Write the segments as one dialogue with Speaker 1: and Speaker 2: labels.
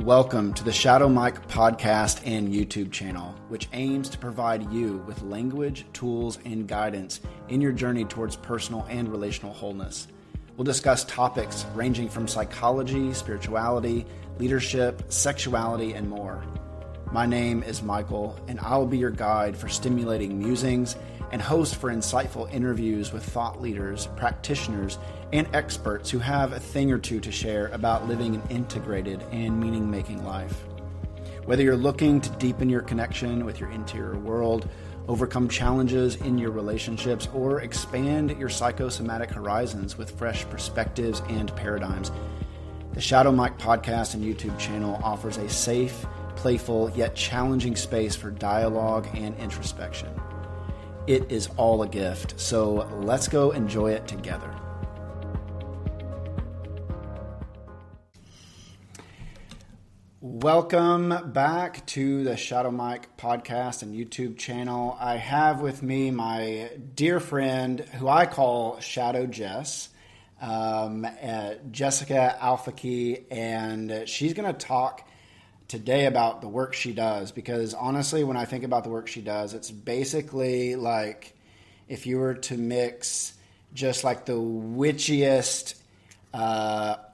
Speaker 1: Welcome to the Shadow Mike podcast and YouTube channel, which aims to provide you with language, tools, and guidance in your journey towards personal and relational wholeness. We'll discuss topics ranging from psychology, spirituality, leadership, sexuality, and more. My name is Michael, and I will be your guide for stimulating musings and host for insightful interviews with thought leaders, practitioners, and experts who have a thing or two to share about living an integrated and meaning-making life. Whether you're looking to deepen your connection with your interior world, overcome challenges in your relationships, or expand your psychosomatic horizons with fresh perspectives and paradigms, the Shadow Mike podcast and YouTube channel offers a safe, playful, yet challenging space for dialogue and introspection. It is all a gift, so let's go enjoy it together. Welcome back to the Shadow Mike podcast and YouTube channel. I have with me my dear friend, who I call Shadow Jess, Jessica Alfaqih, and she's going to talk today about the work she does, because honestly, when I think about the work she does, it's basically like if you were to mix just like the witchiest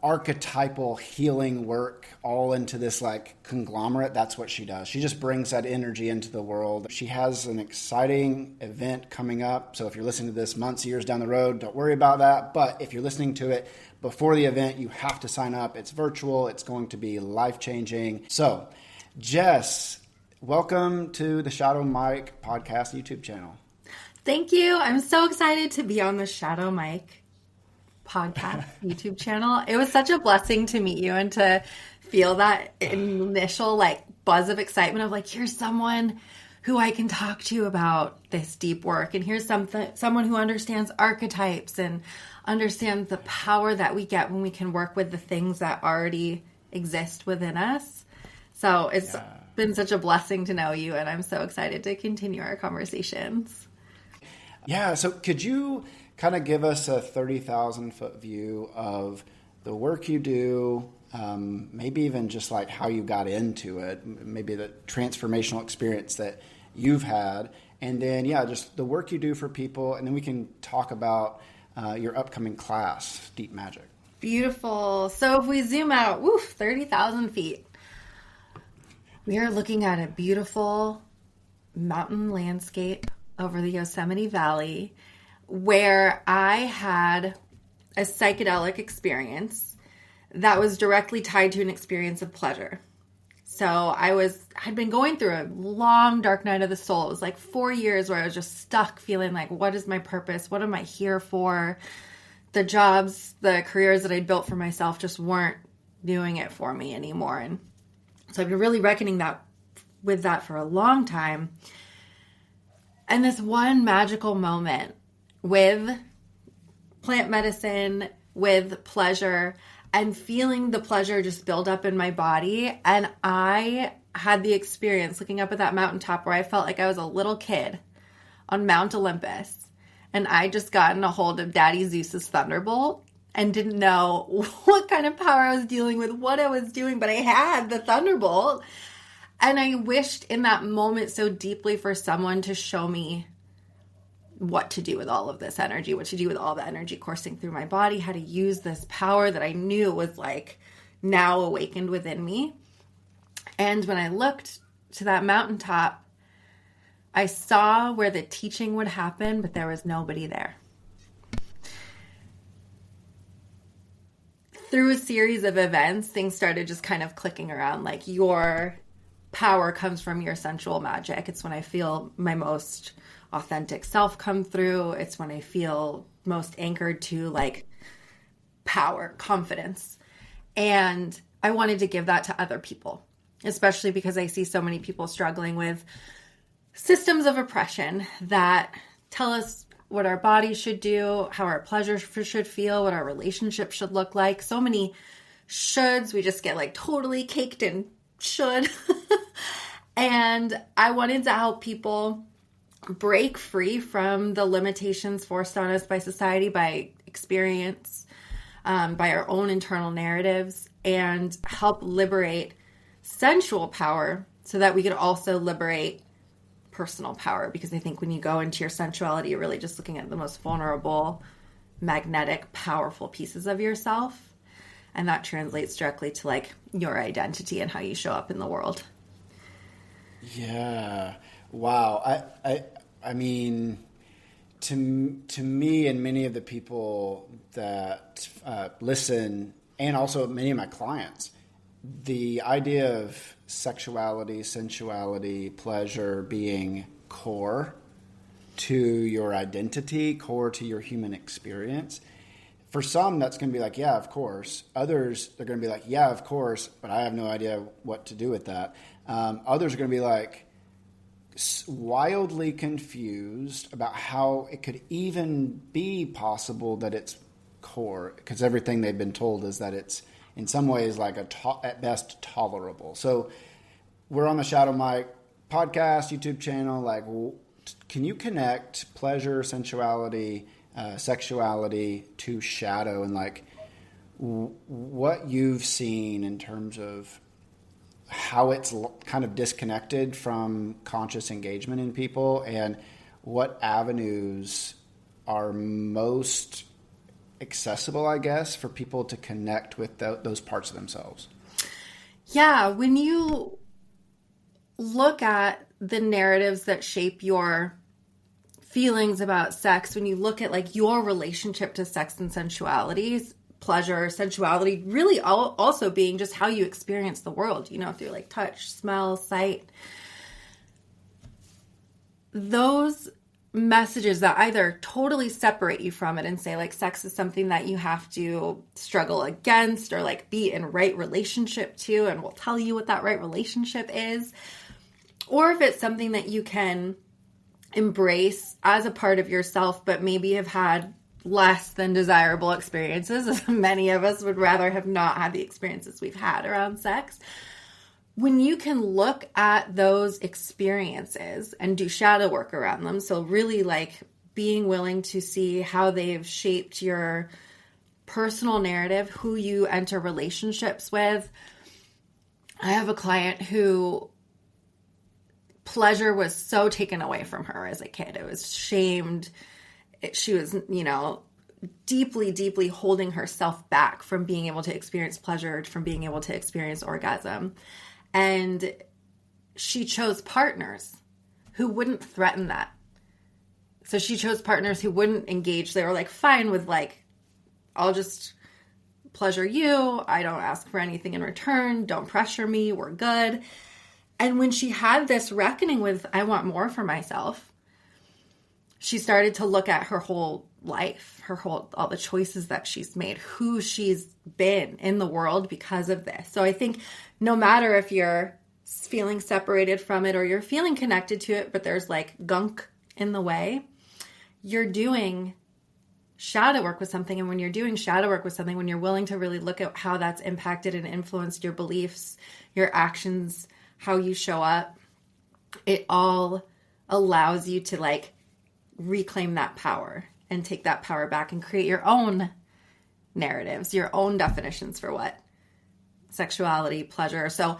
Speaker 1: archetypal healing work all into this like conglomerate. That's what she does. She just brings that energy into the world. She has an exciting event coming up, so if you're listening to this months, years down the road, don't worry about that. But if you're listening to it before the event, you have to sign up. It's virtual. It's going to be life-changing. So, Jess, welcome to the Shadow Mike podcast YouTube channel.
Speaker 2: Thank you. I'm so excited to be on the Shadow Mike podcast YouTube channel. It was such a blessing to meet you and to feel that initial like buzz of excitement of like, here's someone who I can talk to about this deep work, and here's someone who understands archetypes and understands the power that we get when we can work with the things that already exist within us. So it's been such a blessing to know you, and I'm so excited to continue our conversations.
Speaker 1: Yeah, so could you kind of give us a 30,000 foot view of the work you do, maybe even just like how you got into it, maybe the transformational experience that you've had, and then, just the work you do for people, and then we can talk about your upcoming class, Deep Magic.
Speaker 2: Beautiful. So if we zoom out, 30,000 feet, we are looking at a beautiful mountain landscape over the Yosemite Valley, where I had a psychedelic experience that was directly tied to an experience of pleasure. So I'd been going through a long dark night of the soul. It was like 4 years where I was just stuck feeling like, what is my purpose? What am I here for? The jobs, the careers that I built for myself just weren't doing it for me anymore. And so I've been really reckoning with that for a long time. And this one magical moment with plant medicine, with pleasure, and feeling the pleasure just build up in my body. And I had the experience looking up at that mountaintop where I felt like I was a little kid on Mount Olympus. And I just gotten a hold of Daddy Zeus's thunderbolt and didn't know what kind of power I was dealing with, what I was doing, but I had the thunderbolt. And I wished in that moment so deeply for someone to show me what to do with all of this energy, what to do with all the energy coursing through my body, how to use this power that I knew was like now awakened within me. And when I looked to that mountaintop, I saw where the teaching would happen, but there was nobody there. Through a series of events, things started just kind of clicking around, like your power comes from your sensual magic. It's when I feel my most authentic self come through. It's when I feel most anchored to like power, confidence. And I wanted to give that to other people, especially because I see so many people struggling with systems of oppression that tell us what our bodies should do, how our pleasure should feel, what our relationship should look like. So many shoulds. We just get like totally caked in should. And I wanted to help people break free from the limitations forced on us by society, by experience, by our own internal narratives, and help liberate sensual power so that we could also liberate personal power. Because I think when you go into your sensuality, you're really just looking at the most vulnerable, magnetic, powerful pieces of yourself. And that translates directly to like your identity and how you show up in the world.
Speaker 1: Yeah. Wow. I mean, to me and many of the people that listen, and also many of my clients, the idea of sexuality, sensuality, pleasure being core to your identity, core to your human experience. For some, that's going to be like, yeah, of course. Others, they're going to be like, yeah, of course, but I have no idea what to do with that. Others are going to be like wildly confused about how it could even be possible that it's core, because everything they've been told is that it's in some ways like at best tolerable. So we're on the Shadow Mike podcast, YouTube channel. Like, can you connect pleasure, sensuality, sexuality to shadow, and like what you've seen in terms of how it's kind of disconnected from conscious engagement in people, and what avenues are most accessible, I guess, for people to connect with those parts of themselves?
Speaker 2: Yeah, when you look at the narratives that shape your feelings about sex, when you look at like your relationship to sex and sensuality, pleasure, sensuality, really also being just how you experience the world, you know, through like touch, smell, sight. Those messages that either totally separate you from it and say like sex is something that you have to struggle against or like be in right relationship to, and we'll tell you what that right relationship is, or if it's something that you can embrace as a part of yourself, but maybe have had less than desirable experiences, as many of us would rather have not had the experiences we've had around sex. When you can look at those experiences and do shadow work around them, so really like being willing to see how they've shaped your personal narrative, who you enter relationships with. I have a client who pleasure was so taken away from her as a kid. It was shamed. She was, you know, deeply, deeply holding herself back from being able to experience pleasure, from being able to experience orgasm. And she chose partners who wouldn't threaten that. So she chose partners who wouldn't engage. They were like, fine with like, I'll just pleasure you. I don't ask for anything in return. Don't pressure me. We're good. And when she had this reckoning with, I want more for myself, she started to look at her whole life, all the choices that she's made, who she's been in the world because of this. So I think no matter if you're feeling separated from it or you're feeling connected to it, but there's like gunk in the way, you're doing shadow work with something. And when you're doing shadow work with something, when you're willing to really look at how that's impacted and influenced your beliefs, your actions, how you show up, it all allows you to like reclaim that power and take that power back and create your own narratives, your own definitions for what sexuality, pleasure. So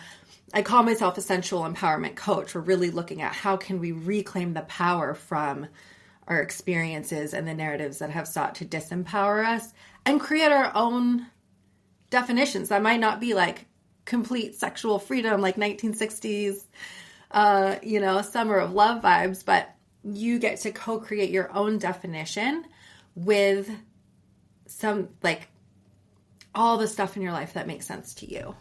Speaker 2: I call myself a sensual empowerment coach. We're really looking at how can we reclaim the power from our experiences and the narratives that have sought to disempower us, and create our own definitions that might not be like complete sexual freedom, like 1960s, summer of love vibes, but you get to co-create your own definition with some, like, all the stuff in your life that makes sense to you.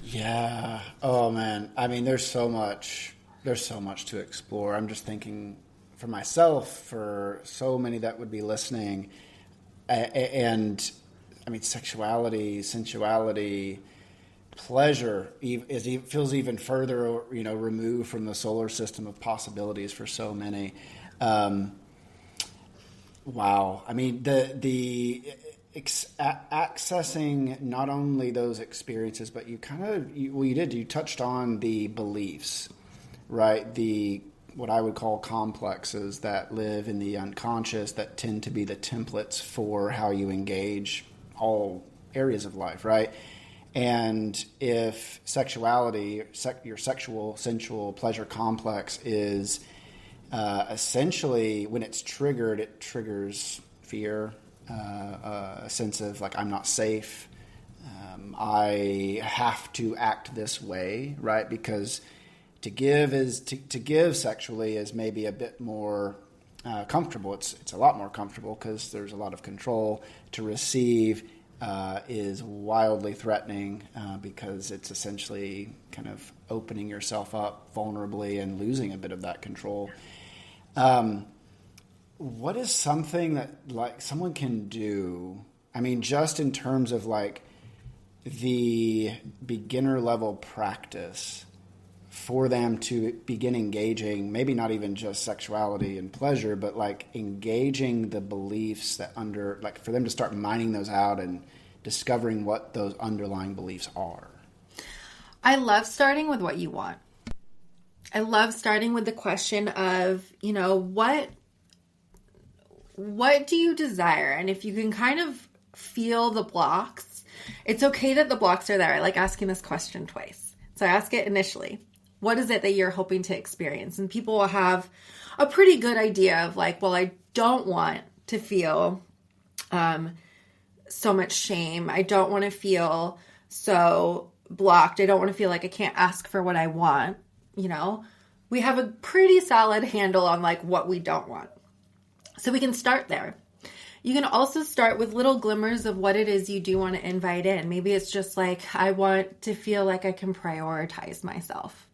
Speaker 1: Yeah. Oh man. I mean, there's so much to explore. I'm just thinking for myself, for so many that would be listening, and I mean, sexuality, sensuality, pleasure feels even further, removed from the solar system of possibilities for so many. Wow. I mean, accessing not only those experiences, but you touched on the beliefs, right? What I would call complexes that live in the unconscious that tend to be the templates for how you engage all areas of life, right? And if sexuality, your sexual, sensual pleasure complex is essentially, when it's triggered, it triggers fear, a sense of like, I'm not safe. I have to act this way, right? Because to give sexually is maybe a bit more comfortable. It's a lot more comfortable because there's a lot of control. To receive is wildly threatening because it's essentially kind of opening yourself up vulnerably and losing a bit of that control. What is something that like someone can do? I mean, just in terms of like the beginner level practice for them to begin engaging, maybe not even just sexuality and pleasure, but like engaging the beliefs that like for them to start mining those out and discovering what those underlying beliefs are.
Speaker 2: I love starting with what you want. I love starting with the question of, what do you desire? And if you can kind of feel the blocks, it's okay that the blocks are there. I like asking this question twice. So I ask it initially. What is it that you're hoping to experience? And people will have a pretty good idea of like, well, I don't want to feel so much shame. I don't want to feel so blocked. I don't want to feel like I can't ask for what I want. We have a pretty solid handle on like what we don't want. So we can start there. You can also start with little glimmers of what it is you do want to invite in. Maybe it's just like, I want to feel like I can prioritize myself.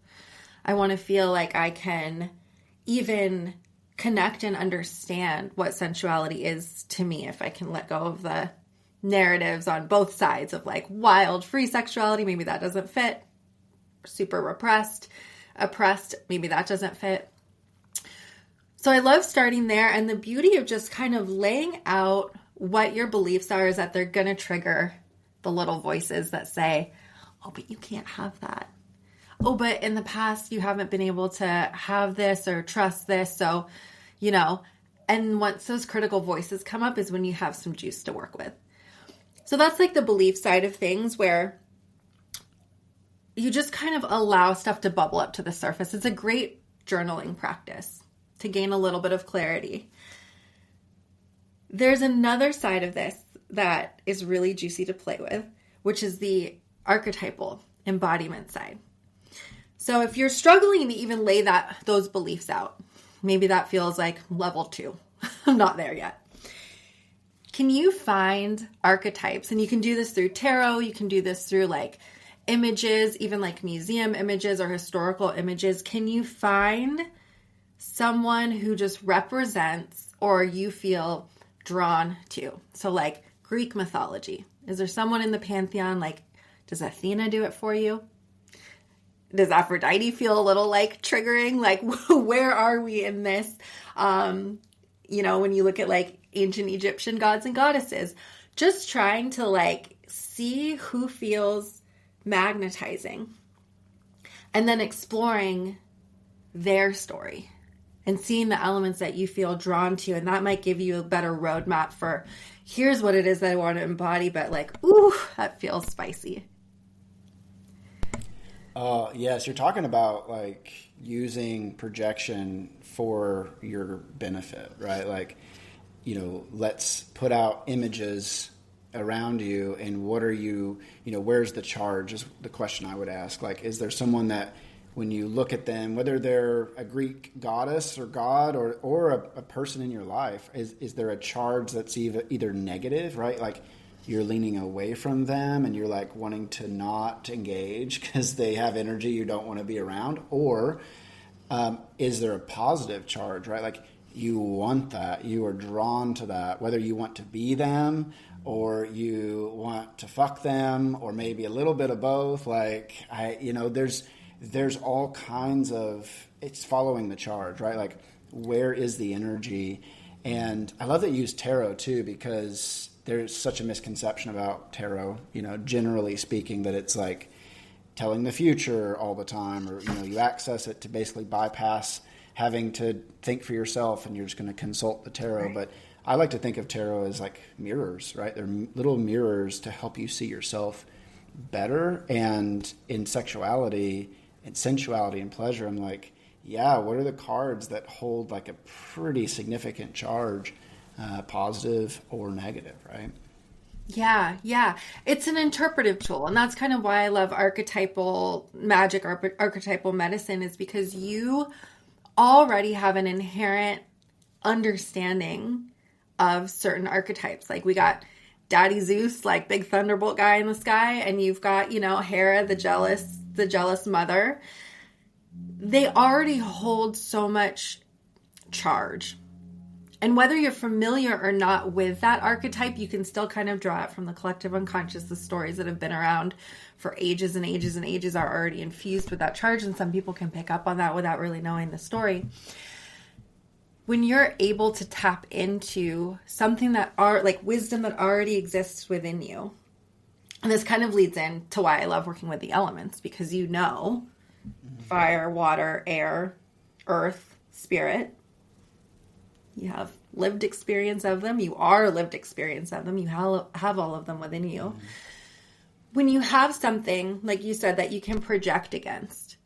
Speaker 2: I want to feel like I can even connect and understand what sensuality is to me if I can let go of the narratives on both sides of like wild, free sexuality. Maybe that doesn't fit. Super repressed, oppressed. Maybe that doesn't fit. So I love starting there, and the beauty of just kind of laying out what your beliefs are is that they're going to trigger the little voices that say, oh, but you can't have that. Oh, but in the past you haven't been able to have this or trust this. So, and once those critical voices come up is when you have some juice to work with. So that's like the belief side of things where you just kind of allow stuff to bubble up to the surface. It's a great journaling practice to gain a little bit of clarity. There's another side of this that is really juicy to play with, which is the archetypal embodiment side. So if you're struggling to even lay those beliefs out, maybe that feels like level 2. I'm not there yet. Can you find archetypes? And you can do this through tarot. You can do this through like images, even like museum images or historical images. Can you find someone who just represents or you feel drawn to? So like Greek mythology. Is there someone in the pantheon? Like, does Athena do it for you? Does Aphrodite feel a little like triggering? Like, where are we in this? When you look at like ancient Egyptian gods and goddesses, just trying to like see who feels magnetizing and then exploring their story and seeing the elements that you feel drawn to. And that might give you a better roadmap for here's what it is that I want to embody, but like, ooh, that feels spicy.
Speaker 1: Yes, you're talking about like using projection for your benefit, right? Like, let's put out images around you and what are you, where's the charge is the question I would ask. Like, is there someone that when you look at them, whether they're a Greek goddess or god or a person in your life, is there a charge that's either negative, right? Like you're leaning away from them and you're like wanting to not engage because they have energy you don't want to be around? Or is there a positive charge, right? Like you want that, you are drawn to that, whether you want to be them or you want to fuck them or maybe a little bit of both. Like, there's all kinds of, it's following the charge, right? Like where is the energy? And I love that you use tarot too, because there's such a misconception about tarot, generally speaking, that it's like telling the future all the time, or, you access it to basically bypass having to think for yourself and you're just going to consult the tarot. Right. But I like to think of tarot as like mirrors, right? They're little mirrors to help you see yourself better. And in sexuality and sensuality and pleasure, I'm like, yeah, what are the cards that hold like a pretty significant charge, positive or negative, right?
Speaker 2: Yeah, yeah. It's an interpretive tool. And that's kind of why I love archetypal magic, archetypal medicine, is because you already have an inherent understanding of certain archetypes. Like we got Daddy Zeus, like big thunderbolt guy in the sky, and you've got, Hera, the jealous mother. They already hold so much charge. And whether you're familiar or not with that archetype, you can still kind of draw it from the collective unconscious. The stories that have been around for ages and ages and ages are already infused with that charge, and some people can pick up on that without really knowing the story. When you're able to tap into something that wisdom that already exists within you, and this kind of leads into why I love working with the elements, because fire, water, air, earth, spirit. You have lived experience of them. You are lived experience of them. You have all of them within you. Mm-hmm. When you have something, like you said, that you can project against,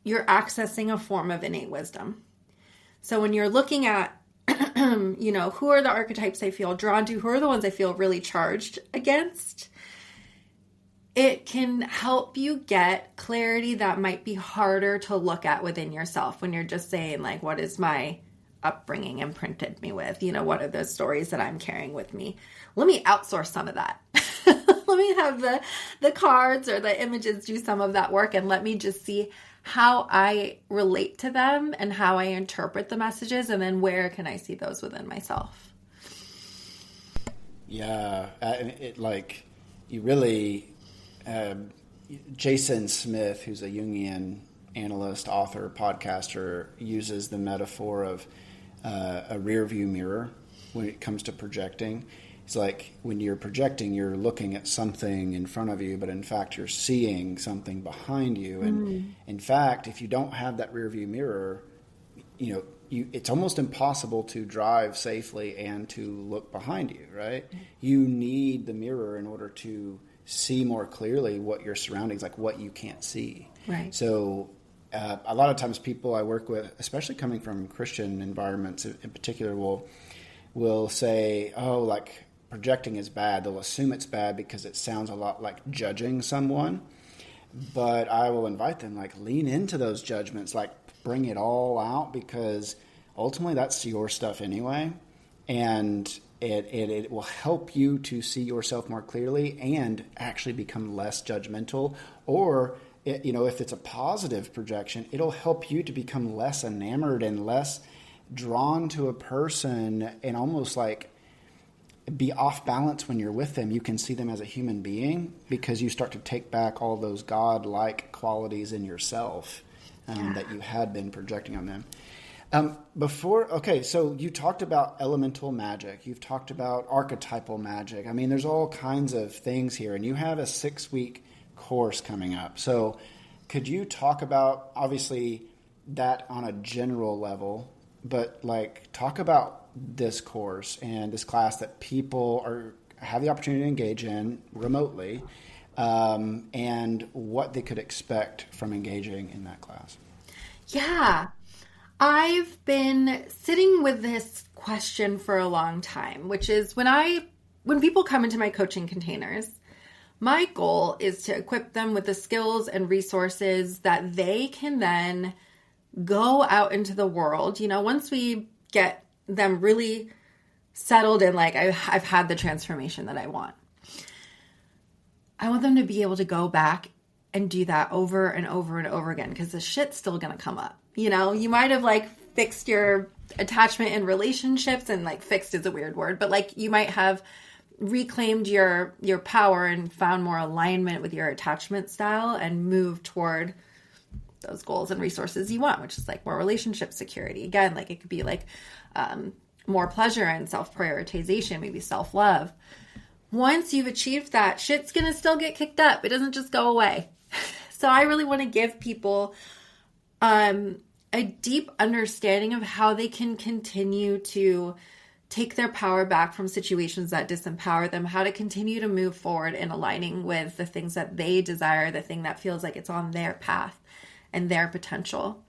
Speaker 2: you're accessing a form of innate wisdom. So when you're looking at, who are the archetypes I feel drawn to, who are the ones I feel really charged against, it can help you get clarity that might be harder to look at within yourself when you're just saying, like, what is my upbringing imprinted me with? What are those stories that I'm carrying with me? Let me outsource some of that. Let me have the cards or the images do some of that work, and let me just see how I relate to them and how I interpret the messages, and then where can I see those within myself?
Speaker 1: Yeah, you really, Jason Smith, who's a Jungian analyst, author, podcaster, uses the metaphor of a rear view mirror when it comes to projecting. It's like when you're projecting, you're looking at something in front of you, but in fact, you're seeing something behind you. And in fact, if you don't have that rear view mirror, it's almost impossible to drive safely and to look behind you, right? You need the mirror in order to see more clearly what your surroundings, like what you can't see.
Speaker 2: Right.
Speaker 1: So a lot of times people I work with, especially coming from Christian environments in particular, will say, oh, like projecting is bad. They'll assume it's bad because it sounds a lot like judging someone. But I will invite them, like, lean into those judgments, like bring it all out, because ultimately that's your stuff anyway. And it will help you to see yourself more clearly and actually become less judgmental. Or, if it's a positive projection, it'll help you to become less enamored and less drawn to a person and almost like be off balance when you're with them. You can see them as a human being because you start to take back all those God-like qualities in yourself that you had been projecting on them. So you talked about elemental magic. You've talked about archetypal magic. I mean, there's all kinds of things here, and you have a 6-week course coming up. So could you talk about, obviously, that on a general level, but talk about this course and this class that people have the opportunity to engage in remotely, and what they could expect from engaging in that class.
Speaker 2: Yeah. I've been sitting with this question for a long time, which is when people come into my coaching containers, my goal is to equip them with the skills and resources that they can then go out into the world. Once we get them really settled in, I've had the transformation that I want them to be able to go back and do that over and over and over again, because the shit's still going to come up. You might have fixed your attachment in relationships, and fixed is a weird word, but you might have reclaimed your power and found more alignment with your attachment style and moved toward those goals and resources you want, which is more relationship security. Again, it could be more pleasure and self-prioritization, maybe self-love. Once you've achieved that, shit's going to still get kicked up. It doesn't just go away. So I really want to give people a deep understanding of how they can continue to take their power back from situations that disempower them, how to continue to move forward in aligning with the things that they desire, the thing that feels like it's on their path and their potential.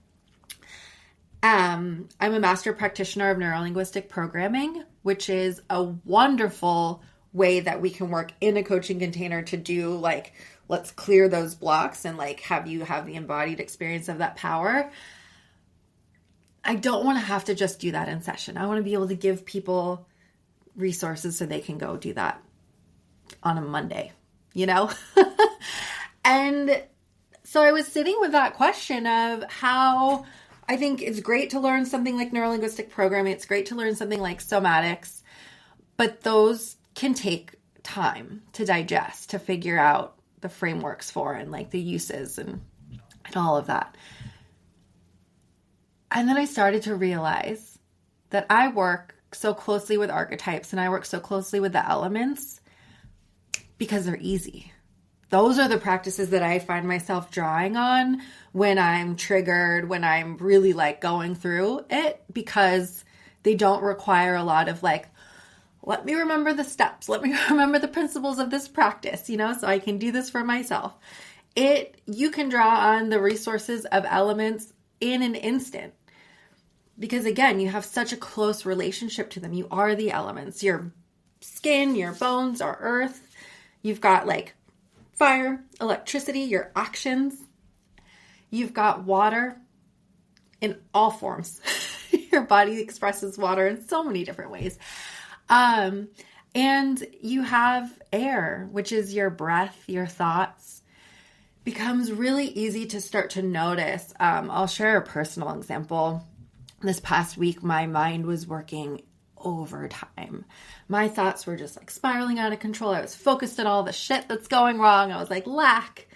Speaker 2: I'm a master practitioner of neurolinguistic programming, which is a wonderful way that we can work in a coaching container to do like, let's clear those blocks and like have you have the embodied experience of that power. I don't want to have to just do that in session. I want to be able to give people resources so they can go do that on a Monday, you know? And so I was sitting with that question of how I think it's great to learn something like neurolinguistic programming. It's great to learn something like somatics, but those can take time to digest, to figure out the frameworks for and like the uses and all of that. And then I started to realize that I work so closely with archetypes and I work so closely with the elements because they're easy. Those are the practices that I find myself drawing on when I'm triggered, when I'm really like going through it, because they don't require a lot of like, let me remember the steps. Let me remember the principles of this practice, you know, so I can do this for myself. You can draw on the resources of elements in an instant because again, you have such a close relationship to them. You are the elements, your skin, your bones are earth. You've got like fire, electricity, your actions. You've got water in all forms. Your body expresses water in so many different ways. And you have air, which is your breath, your thoughts. Becomes really easy to start to notice. I'll share a personal example. This past week, my mind was working overtime. My thoughts were just like spiraling out of control. I was focused on all the shit that's going wrong. I was like, lack.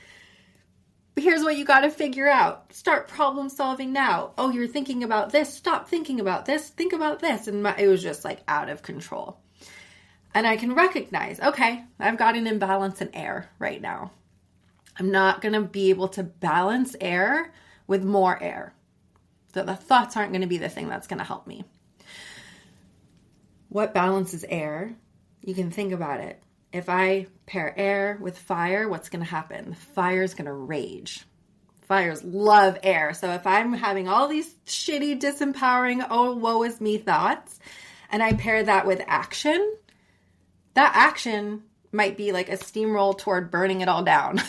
Speaker 2: But here's what you got to figure out. Start problem solving now. Oh, you're thinking about this. Stop thinking about this. Think about this. And it was just like out of control. And I can recognize, okay, I've got an imbalance in air right now. I'm not going to be able to balance air with more air. So the thoughts aren't going to be the thing that's going to help me. What balances air? You can think about it. If I pair air with fire, what's going to happen? Fire is going to rage. Fires love air. So if I'm having all these shitty, disempowering, oh, woe is me thoughts, and I pair that with action, that action might be like a steamroll toward burning it all down,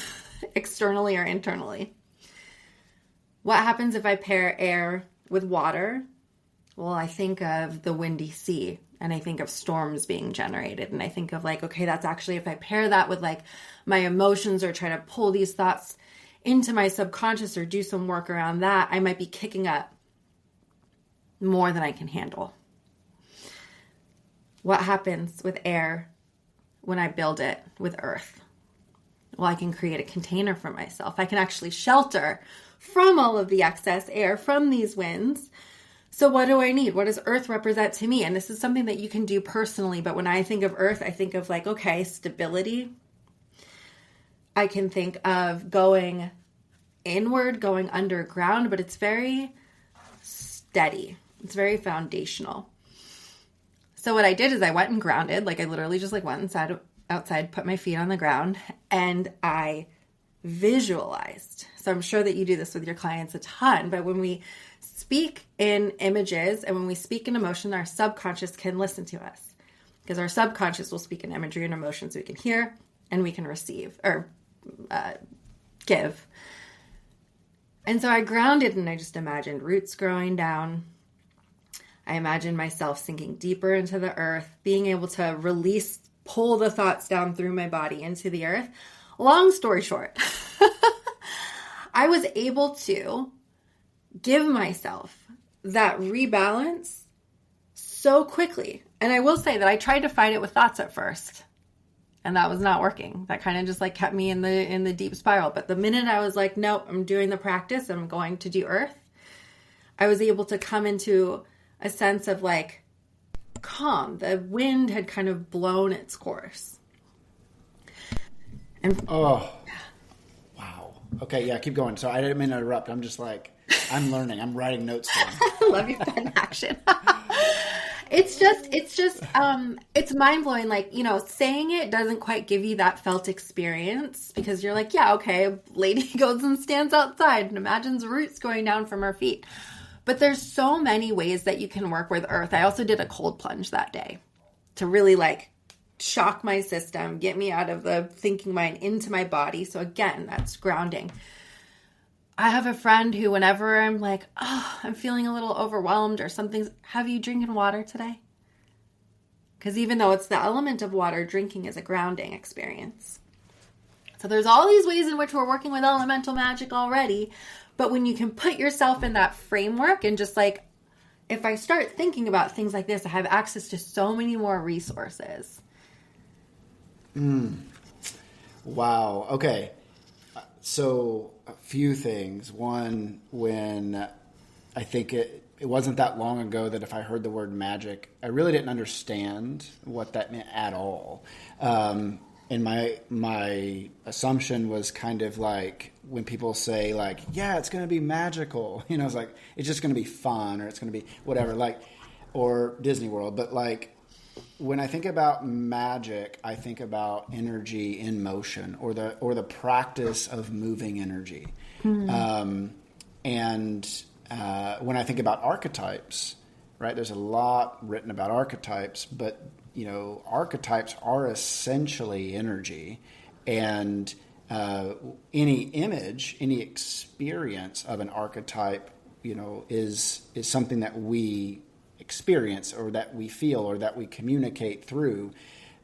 Speaker 2: externally or internally. What happens if I pair air with water? Well, I think of the windy sea. And I think of storms being generated. And I think of like, okay, that's actually, if I pair that with like my emotions or try to pull these thoughts into my subconscious or do some work around that, I might be kicking up more than I can handle. What happens with air when I build it with earth? Well, I can create a container for myself. I can actually shelter from all of the excess air from these winds. So what do I need? What does earth represent to me? And this is something that you can do personally. But when I think of earth, I think of like, okay, stability. I can think of going inward, going underground, but it's very steady. It's very foundational. So what I did is I went and grounded. Like I literally just like went outside, put my feet on the ground, and I visualized. So I'm sure that you do this with your clients a ton, but when we speak in images and when we speak in emotion, our subconscious can listen to us because our subconscious will speak in imagery and emotions we can hear and we can receive or give. And so I grounded and I just imagined roots growing down. I imagined myself sinking deeper into the earth, being able to release, pull the thoughts down through my body into the earth. Long story short, I was able to give myself that rebalance so quickly. And I will say that I tried to fight it with thoughts at first, and that was not working. That kind of just like kept me in the deep spiral. But the minute I was like, nope, I'm doing the practice, I'm going to do earth, I was able to come into a sense of like calm. The wind had kind of blown its course. And
Speaker 1: wow. Okay, yeah, keep going. So I didn't mean to interrupt. I'm just like, I'm learning. I'm writing notes down.
Speaker 2: I love your pen action. it's mind blowing. Like, saying it doesn't quite give you that felt experience because you're like, yeah, okay, a lady goes and stands outside and imagines roots going down from her feet. But there's so many ways that you can work with earth. I also did a cold plunge that day to really like shock my system, get me out of the thinking mind into my body. So again, that's grounding. I have a friend who, whenever I'm like, oh, I'm feeling a little overwhelmed or something, have you drinking water today? Because even though it's the element of water, drinking is a grounding experience. So there's all these ways in which we're working with elemental magic already. But when you can put yourself in that framework and just like, if I start thinking about things like this, I have access to so many more resources.
Speaker 1: Wow. Okay. So a few things. One, when I think it wasn't that long ago that if I heard the word magic, I really didn't understand what that meant at all. And my assumption was kind of like when people say like, yeah, it's going to be magical, it's like, it's just going to be fun or it's going to be whatever, like, or Disney World. But like, when I think about magic, I think about energy in motion or the practice of moving energy. And when I think about archetypes, right, there's a lot written about archetypes, but archetypes are essentially energy, and any image, any experience of an archetype, is something that we experience or that we feel or that we communicate through.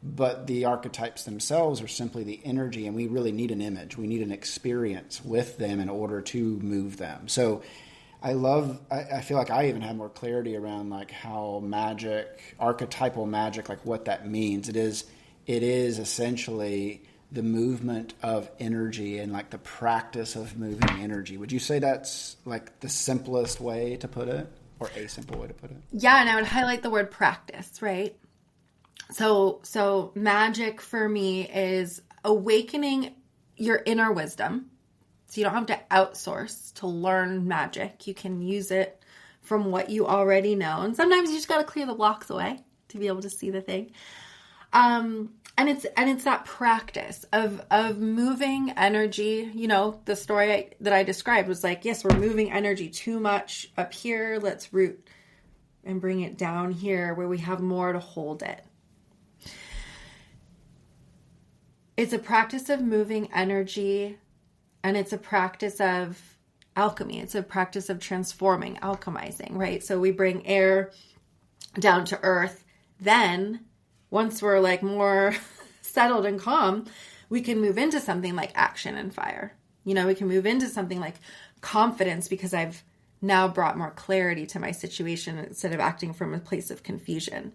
Speaker 1: But the archetypes themselves are simply the energy, and we really need an image. We need an experience with them in order to move them. So I feel like I even have more clarity around like how magic, archetypal magic, like what that means. It is essentially the movement of energy and like the practice of moving energy. Would you say that's like the simplest way to put it, or a simple way to put it?
Speaker 2: Yeah, and I would highlight the word practice, right? So magic for me is awakening your inner wisdom. So you don't have to outsource to learn magic. You can use it from what you already know. And sometimes you just got to clear the blocks away to be able to see the thing. And it's that practice of moving energy. The story that I described was like, yes, we're moving energy too much up here. Let's root and bring it down here where we have more to hold it. It's a practice of moving energy. And it's a practice of alchemy. It's a practice of transforming, alchemizing, right? So we bring air down to earth. Then, once we're like more settled and calm, we can move into something like action and fire. We can move into something like confidence because I've now brought more clarity to my situation instead of acting from a place of confusion.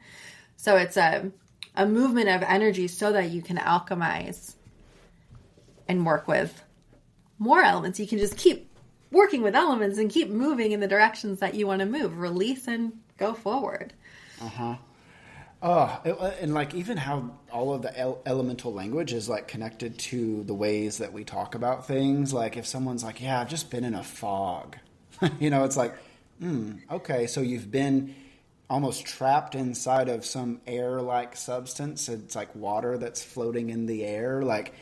Speaker 2: So it's a movement of energy so that you can alchemize and work with more elements. You can just keep working with elements and keep moving in the directions that you want to move. Release and go forward.
Speaker 1: And like even how all of the elemental language is like connected to the ways that we talk about things. Like if someone's like, yeah, I've just been in a fog, it's like, okay. So you've been almost trapped inside of some air-like substance. It's like water that's floating in the air. Like,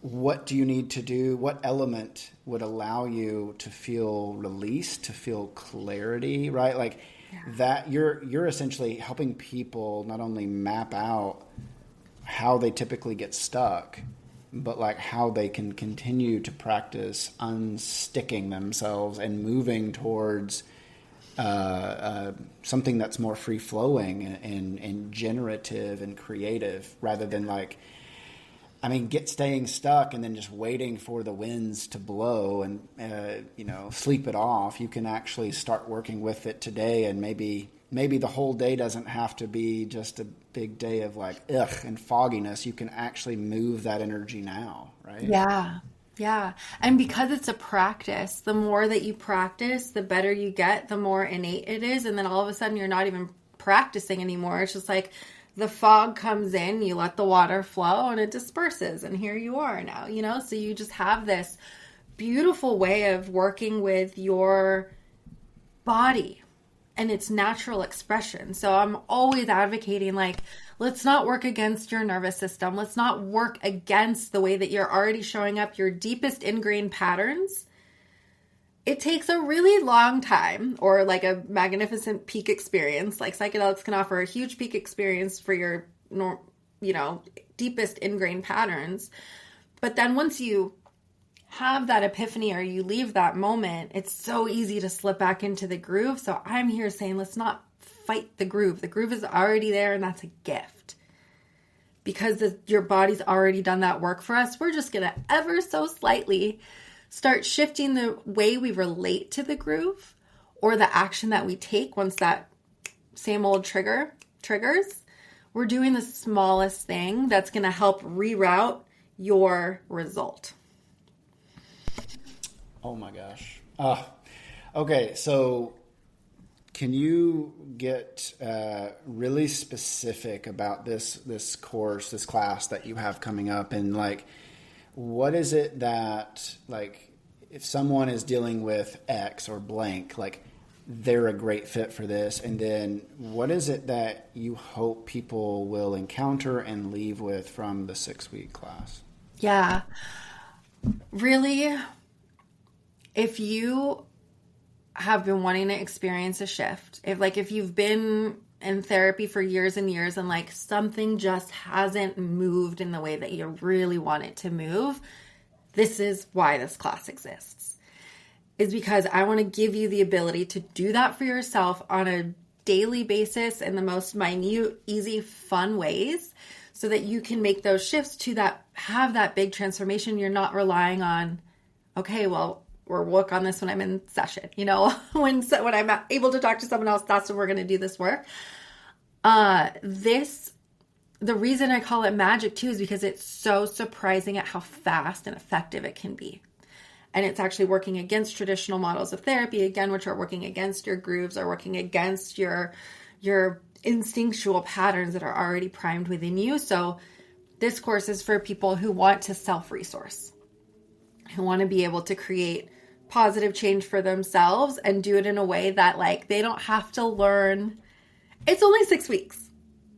Speaker 1: what do you need to do? What element would allow you to feel released, to feel clarity, right? Like that you're essentially helping people not only map out how they typically get stuck, but like how they can continue to practice unsticking themselves and moving towards something that's more free-flowing and generative and creative, rather than like, staying stuck and then just waiting for the winds to blow and, sleep it off. You can actually start working with it today, and maybe the whole day doesn't have to be just a big day of like, ugh, and fogginess. You can actually move that energy now, right?
Speaker 2: Yeah. Yeah. And because it's a practice, the more that you practice, the better you get, the more innate it is. And then all of a sudden you're not even practicing anymore. It's just like, the fog comes in, you let the water flow, and it disperses, and here you are now, So you just have this beautiful way of working with your body and it's natural expression. So I'm always advocating, like, let's not work against your nervous system. Let's not work against the way that you're already showing up, your deepest ingrained patterns. It takes a really long time, or like a magnificent peak experience. Like psychedelics can offer a huge peak experience for your, deepest ingrained patterns. But then once you have that epiphany or you leave that moment, it's so easy to slip back into the groove. So I'm here saying, let's not fight the groove. The groove is already there, and that's a gift. Because your body's already done that work for us, we're just going to ever so slightly start shifting the way we relate to the groove or the action that we take once that same old triggers. We're doing the smallest thing that's going to help reroute your result.
Speaker 1: Oh my gosh. Okay, so can you get really specific about this course, this class that you have coming up, and like, what is it that, like, if someone is dealing with X or blank, like, they're a great fit for this, and then what is it that you hope people will encounter and leave with from the 6-week class?
Speaker 2: Yeah. Really, if you have been wanting to experience a shift, if you've been in therapy for years and years and like something just hasn't moved in the way that you really want it to move, this is why this class exists. Is because I want to give you the ability to do that for yourself on a daily basis in the most minute, easy, fun ways, so that you can make those shifts to have that big transformation. You're not relying on, okay, well, we'll work on this when I'm in session, when I'm able to talk to someone else, that's when we're going to do this work. The reason I call it magic too is because it's so surprising at how fast and effective it can be. And it's actually working against traditional models of therapy, again, which are working against your grooves, are working against your instinctual patterns that are already primed within you. So this course is for people who want to self-resource, who want to be able to create positive change for themselves and do it in a way that, like, they don't have to learn. It's only 6 weeks.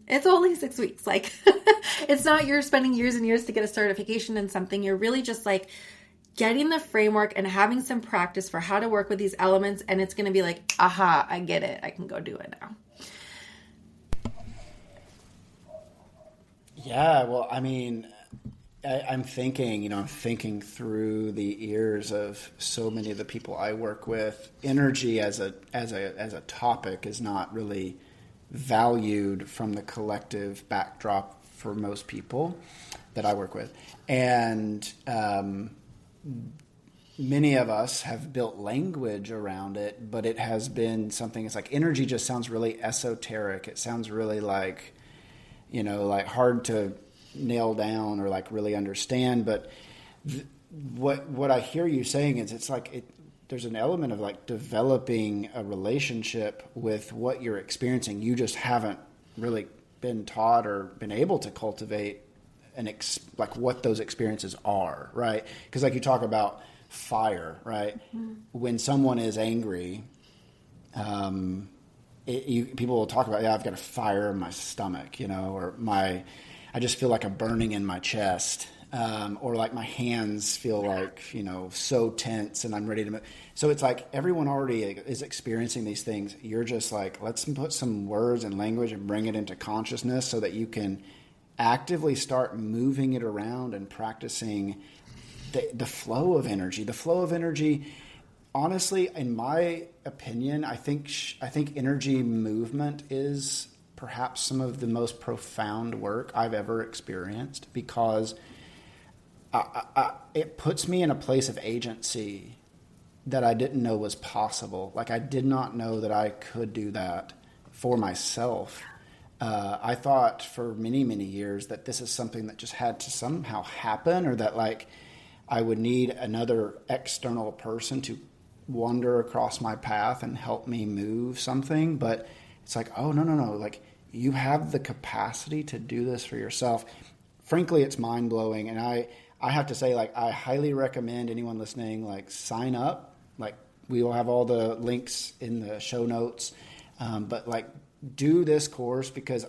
Speaker 2: It's only 6 weeks. Like, it's not you're spending years and years to get a certification in something. You're really just like getting the framework and having some practice for how to work with these elements. And it's going to be like, aha, I get it. I can go do it now.
Speaker 1: Yeah. Well, I mean, I'm thinking through the ears of so many of the people I work with. Energy as a topic is not really valued from the collective backdrop for most people that I work with, and many of us have built language around it, but it has been something. It's like energy just sounds really esoteric. It sounds really like hard to nail down or like really understand. But what I hear you saying is it's like there's an element of like developing a relationship with what you're experiencing. You just haven't really been taught or been able to cultivate like what those experiences are, right? Because like you talk about fire, right? Mm-hmm. When someone is angry, people will talk about, I've got a fire in my stomach, or I just feel like a burning in my chest, or like my hands feel like, so tense and I'm ready to move. So it's like everyone already is experiencing these things. You're just like, let's put some words and language and bring it into consciousness so that you can actively start moving it around and practicing the flow of energy. The flow of energy, honestly, in my opinion, I think energy movement is perhaps some of the most profound work I've ever experienced, because it puts me in a place of agency that I didn't know was possible. Like, I did not know that I could do that for myself. I thought for many, many years that this is something that just had to somehow happen, or that like I would need another external person to wander across my path and help me move something. But it's like, oh, no. Like, you have the capacity to do this for yourself. Frankly, it's mind blowing. And I have to say, like, I highly recommend anyone listening, like, sign up. Like, we will have all the links in the show notes. But like, do this course, because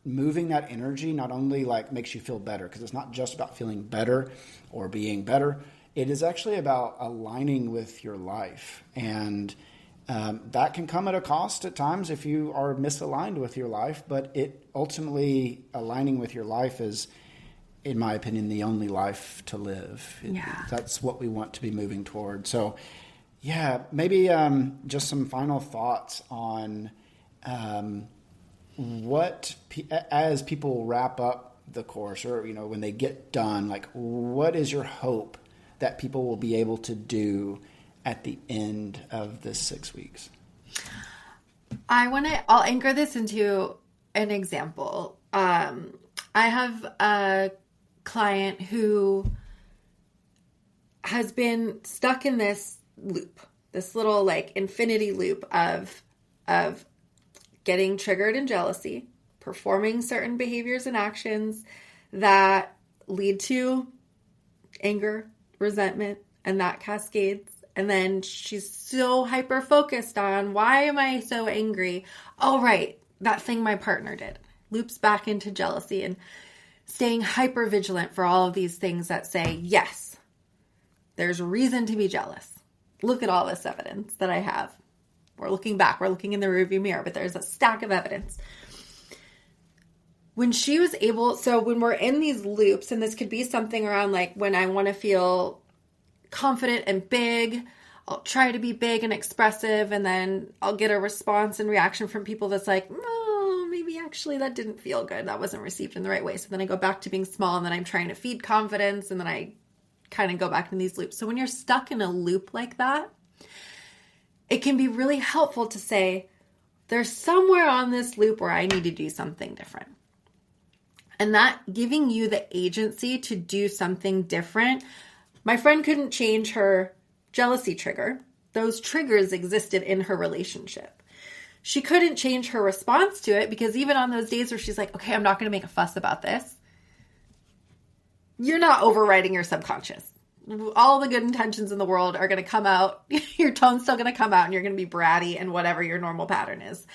Speaker 1: moving that energy not only like makes you feel better, because it's not just about feeling better or being better. It is actually about aligning with your life. And that can come at a cost at times if you are misaligned with your life. But it ultimately, aligning with your life is, in my opinion, the only life to live. That's what we want to be moving toward. So, yeah, maybe just some final thoughts on as people wrap up the course, or, when they get done, like, what is your hope that people will be able to do at the end of this 6 weeks?
Speaker 2: I'll anchor this into an example. I have a client who has been stuck in this loop, this little like infinity loop of getting triggered in jealousy, performing certain behaviors and actions that lead to anger, resentment, and that cascades. And then she's so hyper focused on, why am I so angry? Oh, right, that thing my partner did. Loops back into jealousy and staying hyper vigilant for all of these things that say, yes, there's reason to be jealous. Look at all this evidence that I have. We're looking back, we're looking in the rearview mirror, but there's a stack of evidence. When she was able, so when we're in these loops, and this could be something around like when I want to feel confident and big, I'll try to be big and expressive, and then I'll get a response and reaction from people that's like, oh, maybe actually that didn't feel good. That wasn't received in the right way. So then I go back to being small, and then I'm trying to feed confidence, and then I kind of go back in these loops. So when you're stuck in a loop like that, it can be really helpful to say, there's somewhere on this loop where I need to do something different. And that giving you the agency to do something different. My friend couldn't change her jealousy trigger. Those triggers existed in her relationship. She couldn't change her response to it, because even on those days where she's like, okay, I'm not going to make a fuss about this, you're not overriding your subconscious. All the good intentions in the world are going to come out. Your tone's still going to come out, and you're going to be bratty and whatever your normal pattern is.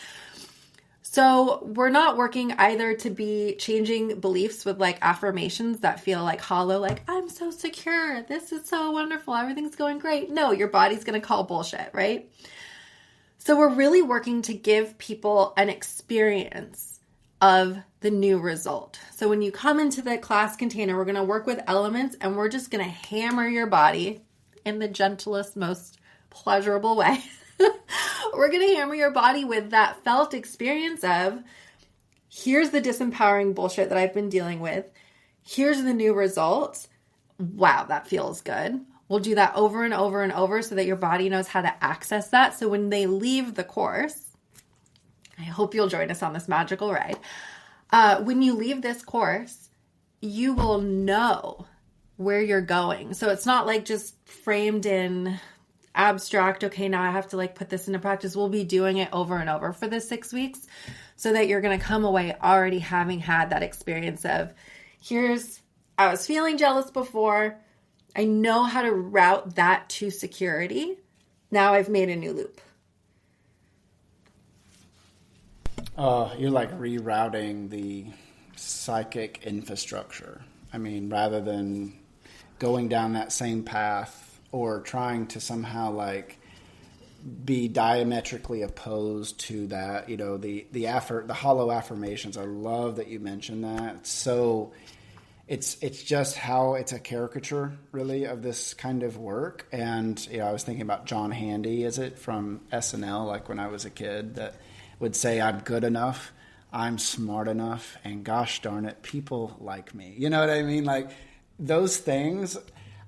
Speaker 2: So we're not working either to be changing beliefs with like affirmations that feel like hollow, like I'm so secure, this is so wonderful, everything's going great. No, your body's going to call bullshit, right? So we're really working to give people an experience of the new result. So when you come into the class container, we're going to work with elements, and we're just going to hammer your body in the gentlest, most pleasurable way. We're going to hammer your body with that felt experience of, here's the disempowering bullshit that I've been dealing with. Here's the new results. Wow, that feels good. We'll do that over and over and over so that your body knows how to access that. So when they leave the course, I hope you'll join us on this magical ride. When you leave this course, you will know where you're going. So it's not like just framed in abstract, okay, now I have to like put this into practice. We'll be doing it over and over for the 6 weeks so that you're going to come away already having had that experience of, I was feeling jealous before. I know how to route that to security. Now I've made a new loop.
Speaker 1: You're like rerouting the psychic infrastructure. I mean, rather than going down that same path or trying to somehow like be diametrically opposed to that, the hollow affirmations. I love that you mentioned that. So it's just how it's a caricature really of this kind of work. And, I was thinking about John Handy, from SNL, like when I was a kid, that would say, I'm good enough, I'm smart enough, and gosh darn it, people like me. You know what I mean? Like those things.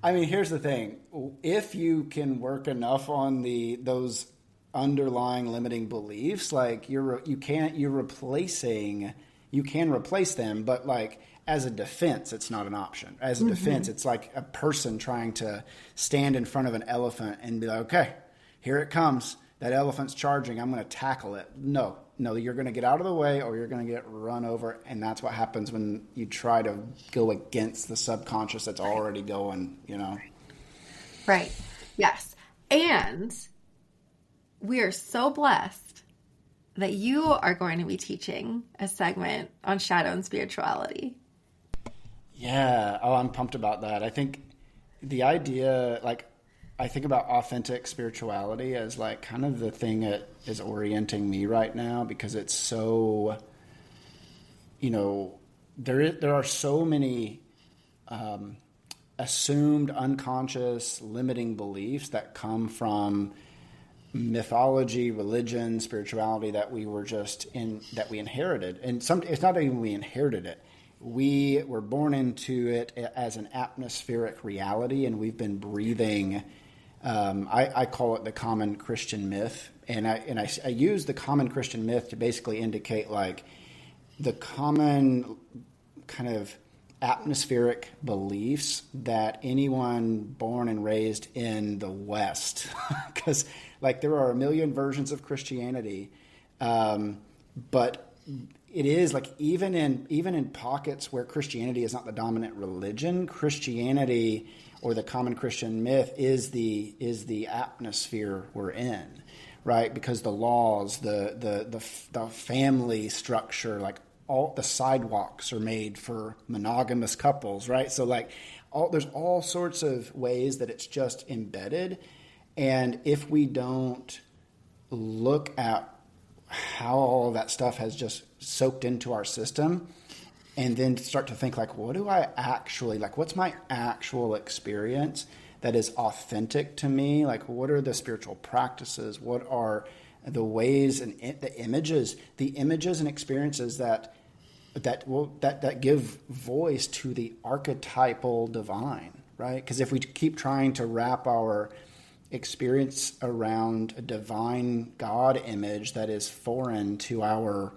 Speaker 1: I mean, here's the thing. If you can work enough on those underlying limiting beliefs, like you can replace them, but like as a defense, it's not an option. As a defense, it's like a person trying to stand in front of an elephant and be like, okay, here it comes. That elephant's charging. I'm going to tackle it. No, you're going to get out of the way, or you're going to get run over. And that's what happens when you try to go against the subconscious that's already going,
Speaker 2: Right. Yes. And we are so blessed that you are going to be teaching a segment on shadow and spirituality.
Speaker 1: Yeah. Oh, I'm pumped about that. I think the idea, like, I think about authentic spirituality as like kind of the thing that is orienting me right now, because it's so, there are so many assumed unconscious limiting beliefs that come from mythology, religion, spirituality that we inherited. And it's not even we inherited it. We were born into it as an atmospheric reality, and we've been breathing. I call it the common Christian myth, and I use the common Christian myth to basically indicate like the common kind of atmospheric beliefs that anyone born and raised in the West, because like there are a million versions of Christianity, but it is like even in pockets where Christianity is not the dominant religion, Christianity or the common Christian myth is the atmosphere we're in, right? Because the laws, the family structure, like all the sidewalks are made for monogamous couples, right? So like there's all sorts of ways that it's just embedded. And if we don't look at how all of that stuff has just soaked into our system, and then start to think like, what do I actually, like, what's my actual experience that is authentic to me? Like, what are the spiritual practices? What are the ways and the images and experiences that give voice to the archetypal divine, right? Because if we keep trying to wrap our experience around a divine God image that is foreign to our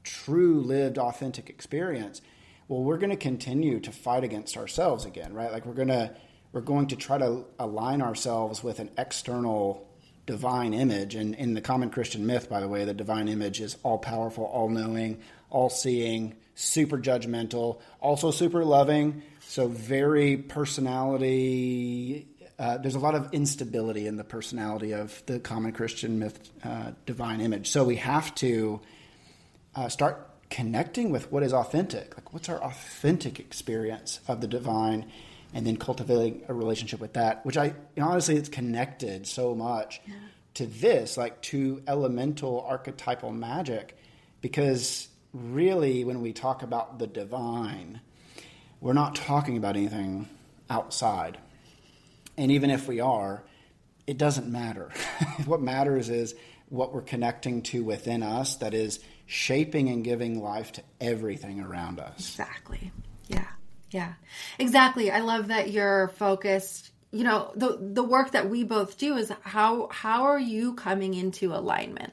Speaker 1: true lived authentic experience, well, we're going to continue to fight against ourselves again, right? Like we're going to try to align ourselves with an external divine image. And in the common Christian myth, by the way, the divine image is all powerful, all knowing, all seeing, super judgmental, also super loving. So very personality. There's a lot of instability in the personality of the common Christian myth divine image. So we have to start connecting with what is authentic. Like, what's our authentic experience of the divine, and then cultivating a relationship with that, which honestly, it's connected so much to this, like to elemental archetypal magic, because really when we talk about the divine, we're not talking about anything outside. And even if we are, it doesn't matter. What matters is what we're connecting to within us that is shaping and giving life to everything around us.
Speaker 2: Exactly. Yeah, exactly. I love that you're focused. The work that we both do is how are you coming into alignment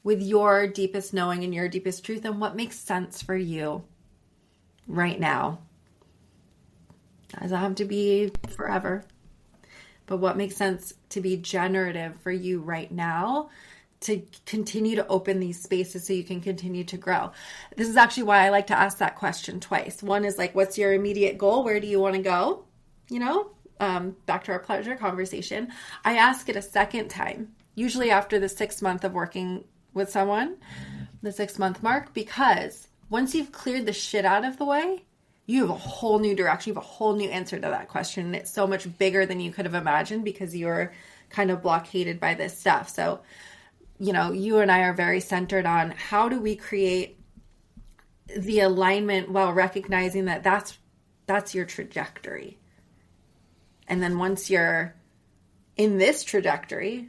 Speaker 2: with your deepest knowing and your deepest truth, and what makes sense for you right now. It doesn't have to be forever, but what makes sense to be generative for you right now to continue to open these spaces so you can continue to grow. This is actually why I like to ask that question twice. One is like, what's your immediate goal? Where do you want to go? Back to our pleasure conversation. I ask it a second time, usually after the 6 month of working with someone, the 6 month mark, because once you've cleared the shit out of the way, you have a whole new direction. You have a whole new answer to that question. And it's so much bigger than you could have imagined because you're kind of blockaded by this stuff. So, you and I are very centered on how do we create the alignment while recognizing that that's your trajectory. And then once you're in this trajectory,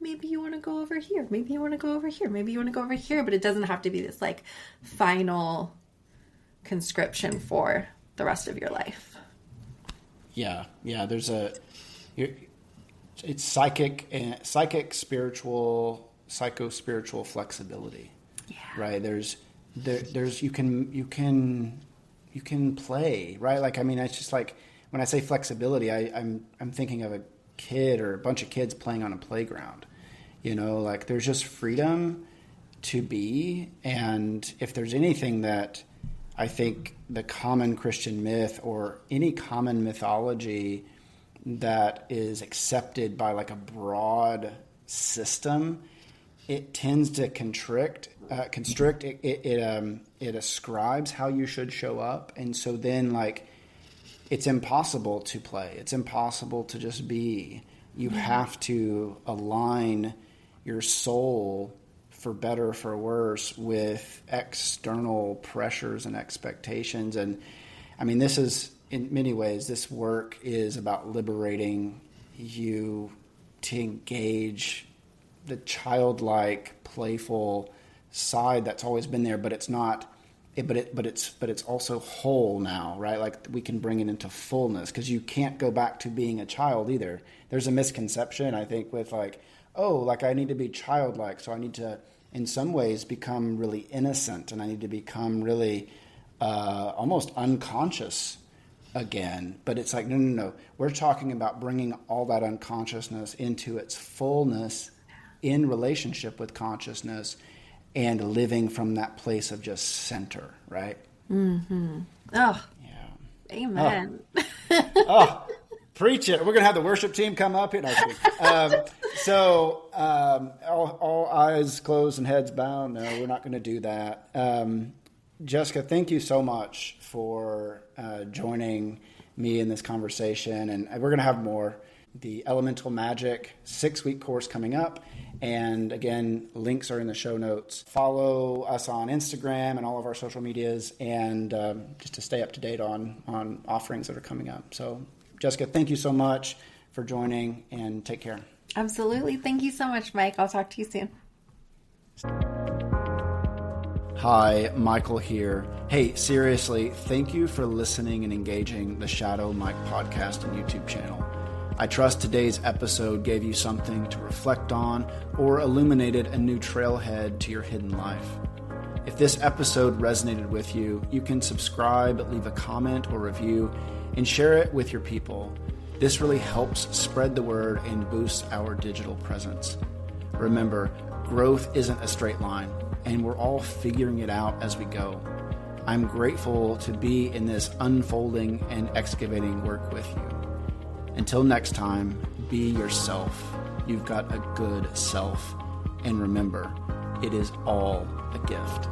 Speaker 2: maybe you want to go over here. Maybe you want to go over here. Maybe you want to go over here. But it doesn't have to be this like final conscription for the rest of your life.
Speaker 1: Yeah. It's psychic, spiritual, psycho-spiritual flexibility.
Speaker 2: Yeah.
Speaker 1: Right. There's you can play, right? Like, I mean, it's just like when I say flexibility, I'm thinking of a kid or a bunch of kids playing on a playground. Like there's just freedom to be. And if there's anything that I think the common Christian myth or any common mythology that is accepted by like a broad system it tends to constrict. It ascribes how you should show up, and so then like it's impossible to play. It's impossible to just be. You have to align your soul, for better or for worse, with external pressures and expectations. And I mean, this is, in many ways, this work is about liberating you to engage the childlike, playful side that's always been there, but it's not. But it's also whole now, right? Like we can bring it into fullness, because you can't go back to being a child either. There's a misconception, I think, with like, oh, like I need to be childlike, so I need to, in some ways, become really innocent, and I need to become really almost unconscious again. But it's like, no. We're talking about bringing all that unconsciousness into its fullness in relationship with consciousness, and living from that place of just center, right? Mm-hmm. Oh, yeah.
Speaker 2: Amen.
Speaker 1: Oh, preach it. We're going to have the worship team come up here. No, all eyes closed and heads bowed. No, we're not going to do that. Jessica, thank you so much for joining me in this conversation. And we're going to have more. The Elemental Magick 6-week course coming up. And again, links are in the show notes. Follow us on Instagram and all of our social medias, and just to stay up to date on offerings that are coming up. So, Jessica, thank you so much for joining, and take care.
Speaker 2: Absolutely. Thank you so much, Mike. I'll talk to you soon.
Speaker 1: Hi, Michael here. Hey, seriously, thank you for listening and engaging the Shadow Mike podcast and YouTube channel. I trust today's episode gave you something to reflect on or illuminated a new trailhead to your hidden life. If this episode resonated with you, you can subscribe, leave a comment or review, and share it with your people. This really helps spread the word and boosts our digital presence. Remember, growth isn't a straight line, and we're all figuring it out as we go. I'm grateful to be in this unfolding and excavating work with you. Until next time, be yourself. You've got a good self. And remember, it is all a gift.